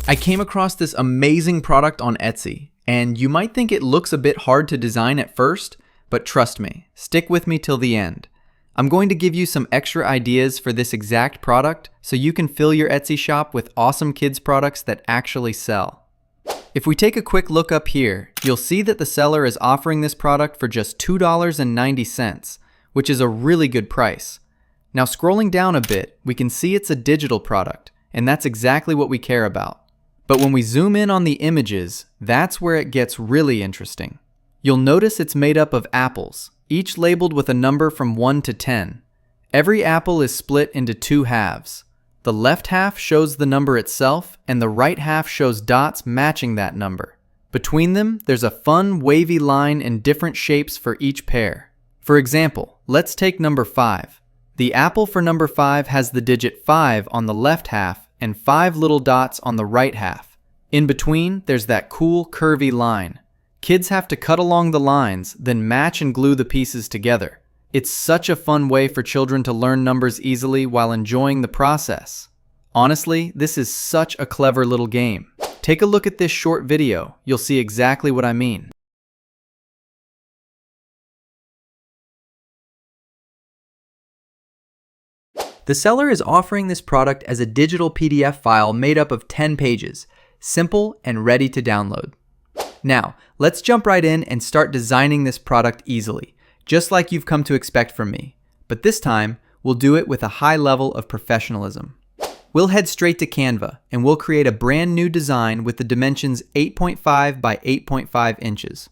I came across this amazing product on Etsy, and you might think it looks a bit hard to design at first, but trust me, stick with me till the end. I'm going to give you some extra ideas for this exact product so you can fill your Etsy shop with awesome kids products that actually sell. If we take a quick look up here, you'll see that the seller is offering this product for just $2.90, which is a really good price. Now scrolling down a bit, we can see it's a digital product, and that's exactly what we care about. But when we zoom in on the images, that's where it gets really interesting. You'll notice it's made up of apples, each labeled with a number from 1 to 10. Every apple is split into two halves. The left half shows the number itself, and the right half shows dots matching that number. Between them, there's a fun, wavy line in different shapes for each pair. For example, let's take number 5. The apple for number 5 has the digit 5 on the left half and 5 little dots on the right half. In between, there's that cool, curvy line. Kids have to cut along the lines, then match and glue the pieces together. It's such a fun way for children to learn numbers easily while enjoying the process. Honestly, this is such a clever little game. Take a look at this short video. You'll see exactly what I mean. The seller is offering this product as a digital PDF file made up of 10 pages, simple and ready to download. Now, let's jump right in and start designing this product easily, just like you've come to expect from me. But this time, we'll do it with a high level of professionalism. We'll head straight to Canva, and we'll create a brand new design with the dimensions 8.5 by 8.5 inches.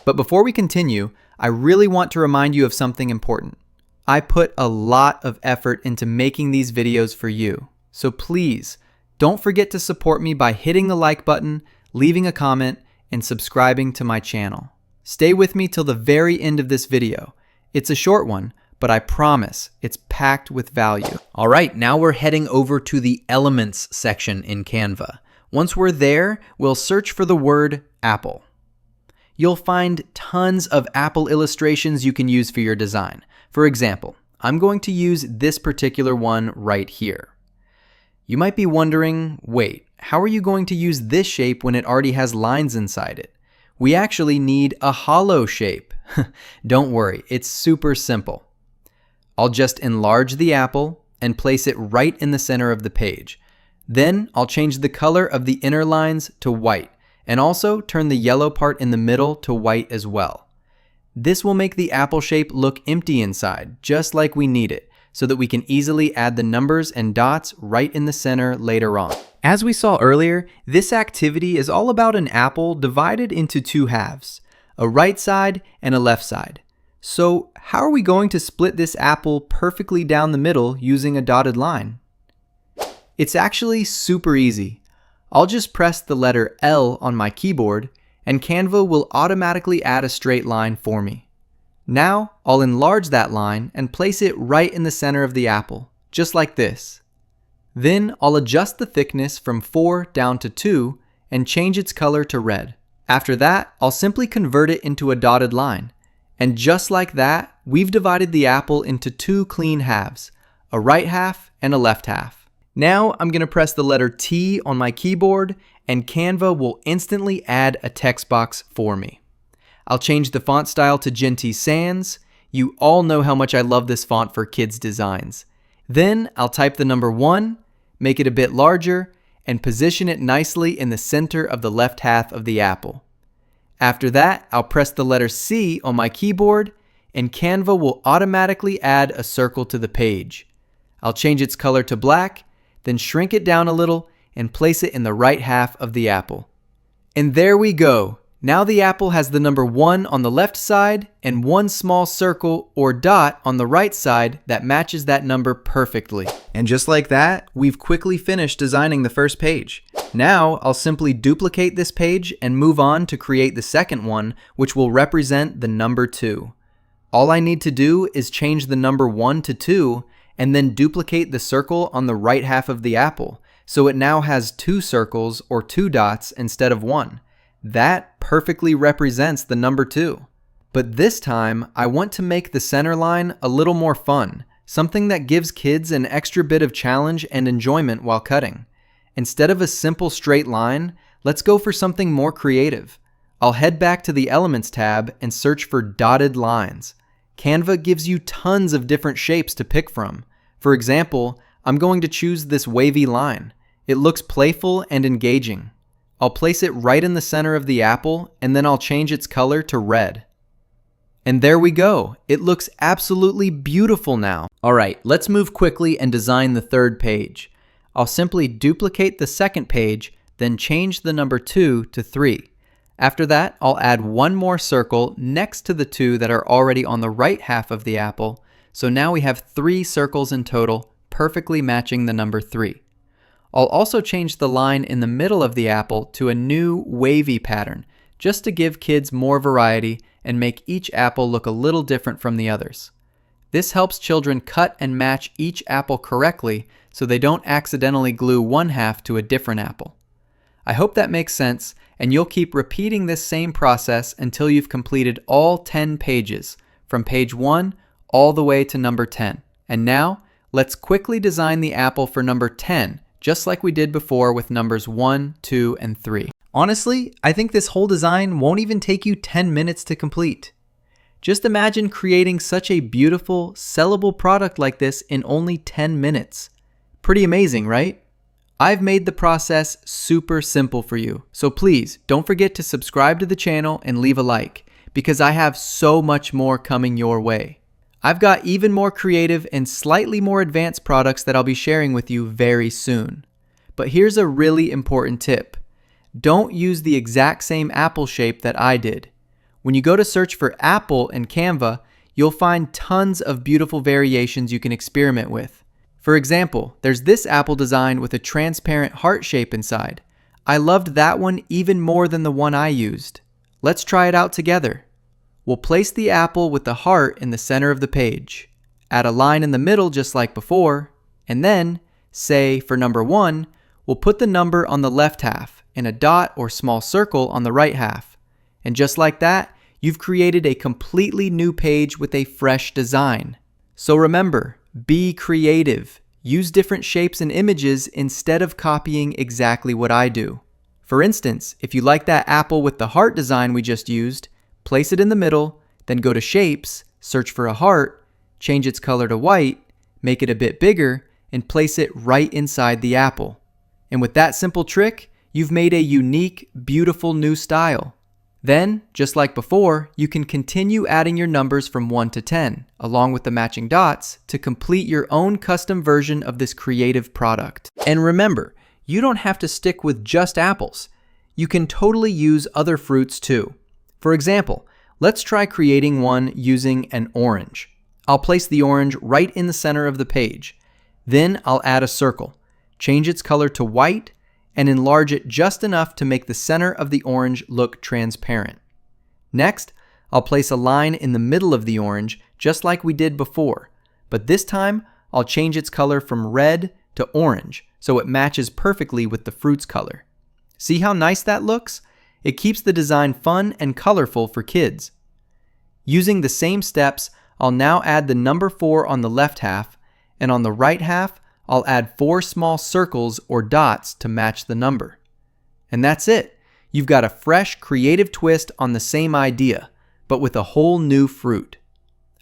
But before we continue, I really want to remind you of something important. I put a lot of effort into making these videos for you, so please don't forget to support me by hitting the like button, leaving a comment, and subscribing to my channel. Stay with me till the very end of this video. It's a short one, but I promise it's packed with value. All right, now we're heading over to the Elements section in Canva. Once we're there, we'll search for the word apple. You'll find tons of apple illustrations you can use for your design. For example, I'm going to use this particular one right here. You might be wondering, wait, how are you going to use this shape when it already has lines inside it? We actually need a hollow shape. Don't worry, it's super simple. I'll just enlarge the apple and place it right in the center of the page. Then I'll change the color of the inner lines to white and also turn the yellow part in the middle to white as well. This will make the apple shape look empty inside, just like we need it, so that we can easily add the numbers and dots right in the center later on. As we saw earlier, this activity is all about an apple divided into two halves, a right side and a left side. So how are we going to split this apple perfectly down the middle using a dotted line? It's actually super easy. I'll just press the letter L on my keyboard and Canva will automatically add a straight line for me. Now I'll enlarge that line and place it right in the center of the apple, just like this. Then I'll adjust the thickness from 4 down to 2 and change its color to red. After that, I'll simply convert it into a dotted line. And just like that, we've divided the apple into two clean halves, a right half and a left half. Now I'm going to press the letter T on my keyboard and Canva will instantly add a text box for me. I'll change the font style to Gentil Sans. You all know how much I love this font for kids' designs. Then I'll type the number 1, make it a bit larger, and position it nicely in the center of the left half of the apple. After that, I'll press the letter C on my keyboard, and Canva will automatically add a circle to the page. I'll change its color to black, then shrink it down a little, and place it in the right half of the apple. And there we go. Now the apple has the number 1 on the left side and one small circle or dot on the right side that matches that number perfectly. And just like that, we've quickly finished designing the first page. Now I'll simply duplicate this page and move on to create the second one, which will represent the number 2. All I need to do is change the number 1 to 2 and then duplicate the circle on the right half of the apple, so it now has 2 circles or 2 dots instead of 1. That perfectly represents the number 2. But this time, I want to make the center line a little more fun, something that gives kids an extra bit of challenge and enjoyment while cutting. Instead of a simple straight line, let's go for something more creative. I'll head back to the Elements tab and search for dotted lines. Canva gives you tons of different shapes to pick from. For example, I'm going to choose this wavy line. It looks playful and engaging. I'll place it right in the center of the apple, and then I'll change its color to red. And there we go. It looks absolutely beautiful now. All right, let's move quickly and design the third page. I'll simply duplicate the second page, then change the number 2 to 3. After that, I'll add one more circle next to the 2 that are already on the right half of the apple. So now we have 3 circles in total, perfectly matching the number 3. I'll also change the line in the middle of the apple to a new wavy pattern, just to give kids more variety and make each apple look a little different from the others. This helps children cut and match each apple correctly so they don't accidentally glue one half to a different apple. I hope that makes sense, and you'll keep repeating this same process until you've completed all 10 pages, from page 1 all the way to number 10. And now, let's quickly design the apple for number 10, just like we did before with numbers 1, 2, and 3. Honestly, I think this whole design won't even take you 10 minutes to complete. Just imagine creating such a beautiful, sellable product like this in only 10 minutes. Pretty amazing, right? I've made the process super simple for you, so please don't forget to subscribe to the channel and leave a like, because I have so much more coming your way. I've got even more creative and slightly more advanced products that I'll be sharing with you very soon. But here's a really important tip. Don't use the exact same apple shape that I did. When you go to search for apple in Canva, you'll find tons of beautiful variations you can experiment with. For example, there's this apple design with a transparent heart shape inside. I loved that one even more than the one I used. Let's try it out together. We'll place the apple with the heart in the center of the page, add a line in the middle just like before, and then, say for number 1, we'll put the number on the left half and a dot or small circle on the right half. And just like that, you've created a completely new page with a fresh design. So remember, be creative. Use different shapes and images instead of copying exactly what I do. For instance, if you like that apple with the heart design we just used, place it in the middle, then go to Shapes, search for a heart, change its color to white, make it a bit bigger, and place it right inside the apple. And with that simple trick, you've made a unique, beautiful new style. Then, just like before, you can continue adding your numbers from 1 to 10, along with the matching dots, to complete your own custom version of this creative product. And remember, you don't have to stick with just apples. You can totally use other fruits too. For example, let's try creating one using an orange. I'll place the orange right in the center of the page. Then I'll add a circle, change its color to white, and enlarge it just enough to make the center of the orange look transparent. Next, I'll place a line in the middle of the orange just like we did before, but this time I'll change its color from red to orange so it matches perfectly with the fruit's color. See how nice that looks? It keeps the design fun and colorful for kids. Using the same steps, I'll now add the number 4 on the left half, and on the right half, I'll add 4 small circles or dots to match the number. And that's it. You've got a fresh, creative twist on the same idea, but with a whole new fruit.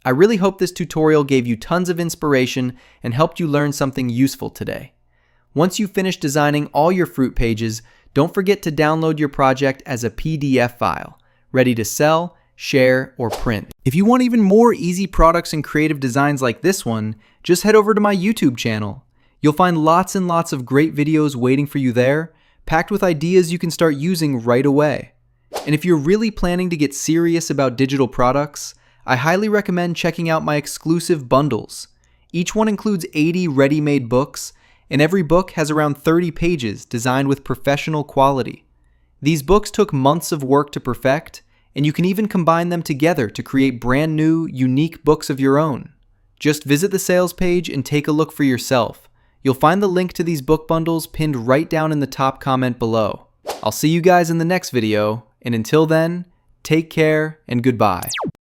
I really hope this tutorial gave you tons of inspiration and helped you learn something useful today. Once you finish designing all your fruit pages, don't forget to download your project as a PDF file, ready to sell, share, or print. If you want even more easy products and creative designs like this one, just head over to my YouTube channel. You'll find lots and lots of great videos waiting for you there, packed with ideas you can start using right away. And if you're really planning to get serious about digital products, I highly recommend checking out my exclusive bundles. Each one includes 80 ready-made books, and every book has around 30 pages designed with professional quality. These books took months of work to perfect, and you can even combine them together to create brand new, unique books of your own. Just visit the sales page and take a look for yourself. You'll find the link to these book bundles pinned right down in the top comment below. I'll see you guys in the next video, and until then, take care and goodbye.